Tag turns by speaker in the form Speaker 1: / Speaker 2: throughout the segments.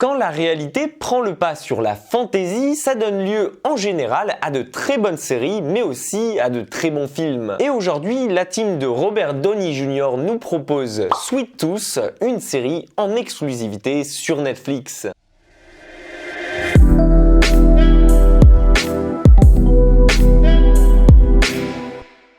Speaker 1: Quand la réalité prend le pas sur la fantasy, ça donne lieu en général à de très bonnes séries, mais aussi à de très bons films. Et aujourd'hui, la team de Robert Downey Jr. nous propose Sweet Tooth, une série en exclusivité sur Netflix.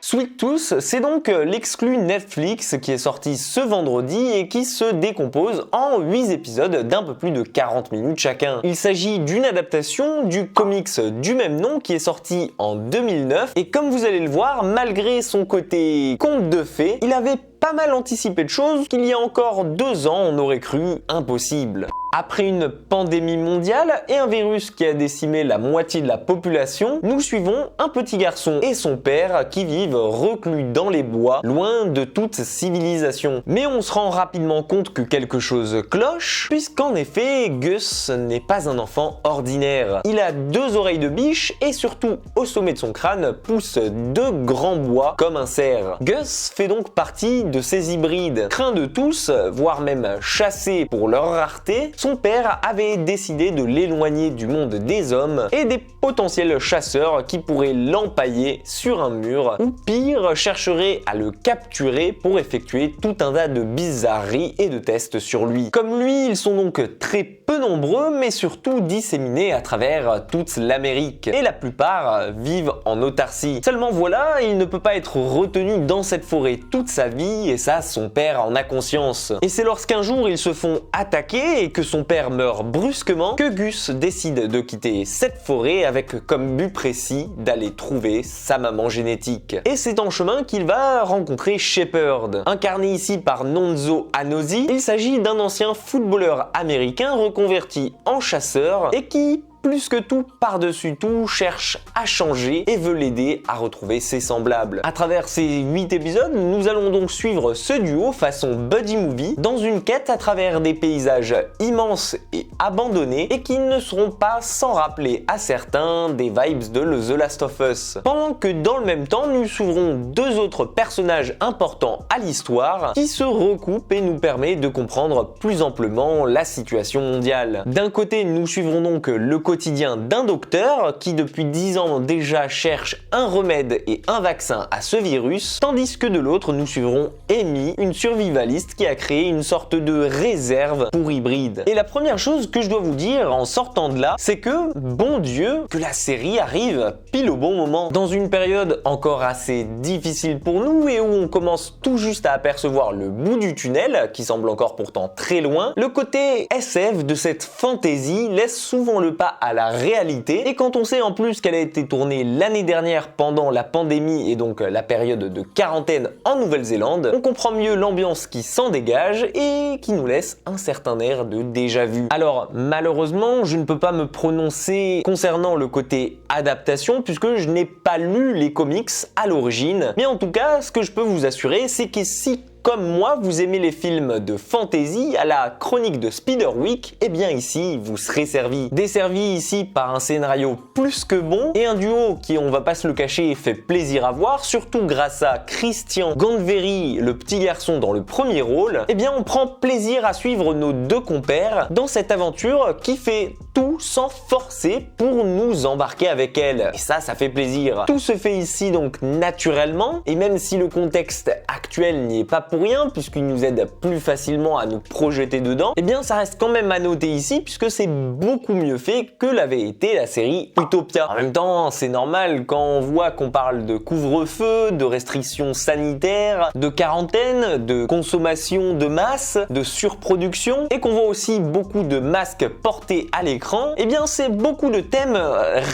Speaker 1: Sweet Tooth, c'est donc l'exclu Netflix qui est sorti ce vendredi et qui se décompose en 8 épisodes d'un peu plus de 40 minutes chacun. Il s'agit d'une adaptation du comics du même nom qui est sorti en 2009 et comme vous allez le voir, malgré son côté conte de fées, il avait pas mal anticipé de choses qu'il y a encore 2 ans on aurait cru impossible. Après une pandémie mondiale et un virus qui a décimé la moitié de la population, nous suivons un petit garçon et son père qui vivent reclus dans les bois, loin de toute civilisation. Mais on se rend rapidement compte que quelque chose cloche, puisqu'en effet, Gus n'est pas un enfant ordinaire. Il a 2 oreilles de biche et surtout, au sommet de son crâne, poussent 2 grands bois comme un cerf. Gus fait donc partie de ces hybrides. Craint de tous, voire même chassé pour leur rareté, son père avait décidé de l'éloigner du monde des hommes et des potentiels chasseurs qui pourraient l'empailler sur un mur ou pire chercheraient à le capturer pour effectuer tout un tas de bizarreries et de tests sur lui. Comme lui, ils sont donc très peu nombreux mais surtout disséminés à travers toute l'Amérique et la plupart vivent en autarcie. Seulement voilà, il ne peut pas être retenu dans cette forêt toute sa vie et ça son père en a conscience. Et c'est lorsqu'un jour ils se font attaquer et que son père meurt brusquement que Gus décide de quitter cette forêt avec comme but précis d'aller trouver sa maman génétique. Et c'est en chemin qu'il va rencontrer Shepard. Incarné ici par Nonso Anozie, il s'agit d'un ancien footballeur américain reconverti en chasseur et qui plus que tout, par-dessus tout, cherche à changer et veut l'aider à retrouver ses semblables. À travers ces 8 épisodes, nous allons donc suivre ce duo façon buddy movie dans une quête à travers des paysages immenses et abandonnés et qui ne seront pas sans rappeler à certains des vibes de The Last of Us. Pendant que dans le même temps, nous suivrons 2 autres personnages importants à l'histoire qui se recoupent et nous permet de comprendre plus amplement la situation mondiale. D'un côté, nous suivrons donc le quotidien d'un docteur qui depuis 10 ans déjà cherche un remède et un vaccin à ce virus, tandis que de l'autre nous suivrons Amy, une survivaliste qui a créé une sorte de réserve pour hybrides. Et la première chose que je dois vous dire en sortant de là, c'est que, bon Dieu, que la série arrive pile au bon moment. Dans une période encore assez difficile pour nous et où on commence tout juste à apercevoir le bout du tunnel, qui semble encore pourtant très loin, le côté SF de cette fantaisie laisse souvent le pas à la réalité et quand on sait en plus qu'elle a été tournée l'année dernière pendant la pandémie et donc la période de quarantaine en Nouvelle-Zélande, on comprend mieux l'ambiance qui s'en dégage et qui nous laisse un certain air de déjà-vu. Alors malheureusement je ne peux pas me prononcer concernant le côté adaptation puisque je n'ai pas lu les comics à l'origine, mais en tout cas ce que je peux vous assurer c'est que si comme moi, vous aimez les films de fantasy à la chronique de Spiderwick, et bien ici, vous serez servi. Desservi ici par un scénario plus que bon et un duo qui, on va pas se le cacher, fait plaisir à voir, surtout grâce à Christian Ganveri, le petit garçon dans le premier rôle, et bien on prend plaisir à suivre nos 2 compères dans cette aventure qui fait tout sans forcer pour nous embarquer avec elle. Et ça fait plaisir. Tout se fait ici donc naturellement, et même si le contexte actuel n'y est pas pour rien puisqu'il nous aide plus facilement à nous projeter dedans, et bien ça reste quand même à noter ici puisque c'est beaucoup mieux fait que l'avait été la série Utopia. En même temps, c'est normal quand on voit qu'on parle de couvre-feu, de restrictions sanitaires, de quarantaine, de consommation de masse, de surproduction et qu'on voit aussi beaucoup de masques portés à l'écran, et bien c'est beaucoup de thèmes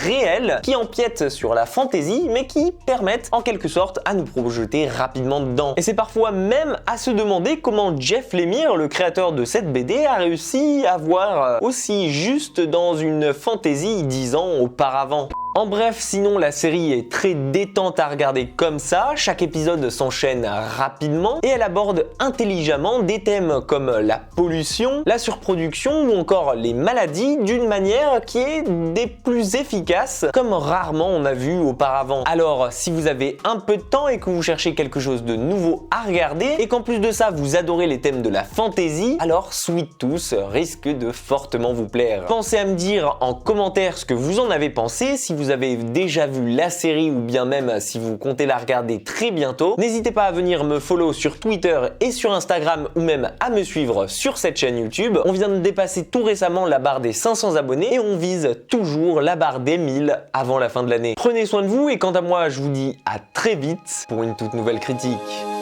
Speaker 1: réels qui empiètent sur la fantaisie mais qui permettent en quelque sorte à nous projeter rapidement dedans. Et c'est parfois même à se demander comment Jeff Lemire, le créateur de cette BD, a réussi à voir aussi juste dans une fantaisie 10 ans auparavant. En bref, sinon la série est très détente à regarder comme ça, chaque épisode s'enchaîne rapidement et elle aborde intelligemment des thèmes comme la pollution, la surproduction ou encore les maladies d'une manière qui est des plus efficaces comme rarement on a vu auparavant. Alors si vous avez un peu de temps et que vous cherchez quelque chose de nouveau à regarder et qu'en plus de ça vous adorez les thèmes de la fantasy, alors Sweet Tooth risque de fortement vous plaire. Pensez à me dire en commentaire ce que vous en avez pensé, si vous avez déjà vu la série ou bien même si vous comptez la regarder très bientôt. N'hésitez pas à venir me follow sur Twitter et sur Instagram ou même à me suivre sur cette chaîne YouTube. On vient de dépasser tout récemment la barre des 500 abonnés et on vise toujours la barre des 1000 avant la fin de l'année. Prenez soin de vous et quant à moi je vous dis à très vite pour une toute nouvelle critique.